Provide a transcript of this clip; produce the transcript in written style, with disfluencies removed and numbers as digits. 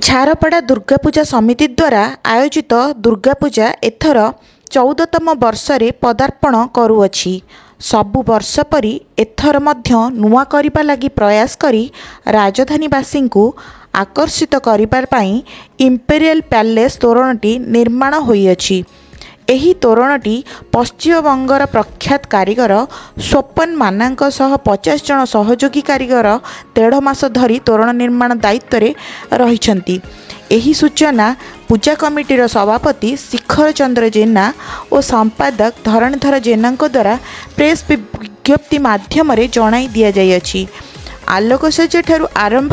ଝାରପଡ଼ା ଦୁର୍ଗାପୂଜା ସମିତି ଦ୍ୱାରା ଆୟୋଜିତ ଦୁର୍ଗାପୂଜା ଏଥର 14ତମ ବର୍ଷରେ ପଦାର୍ପଣ କରୁଅଛି। ସବୁ ବର୍ଷ ପରି ଏଥର ମଧ୍ୟ ନୂଆ କରିବା ଲାଗି ପ୍ରୟାସ କରି ରାଜଧାନୀବାସୀଙ୍କୁ ଆକର୍ଷିତ କରିବା ପାଇଁ ଇମ୍ପେରିଆଲ ପ୍ୟାଲେସ ତୋରଣଟି ନିର୍ମାଣ ହୋଇଅଛି। ଏହି ତୋରଣଟି ପଶ୍ଚିମବଙ୍ଗର ପ୍ରଖ୍ୟାତ କାରିଗର ସ୍ୱପନ ମାନାଙ୍କ ସହ 50 ଜଣ ସହଯୋଗୀ କାରିଗର 1.5 ମାସ ଧରି ତୋରଣ ନିର୍ମାଣ ଦାୟିତ୍ୱରେ ରହିଛନ୍ତି। ଏହି ସୂଚନା ପୂଜା କମିଟିର ସଭାପତି ଶିଖର ଚନ୍ଦ୍ର ଜେନା ଓ ସମ୍ପାଦକ ଧରଣୀଧର ଜେନାଙ୍କ ଦ୍ୱାରା ପ୍ରେସ୍ ବିଜ୍ଞପ୍ତି ମାଧ୍ୟମରେ ଜଣାଇ ଦିଆଯାଇଅଛି। ଆଲୋକସଜ୍ଜା ଠାରୁ ଆରମ୍ଭ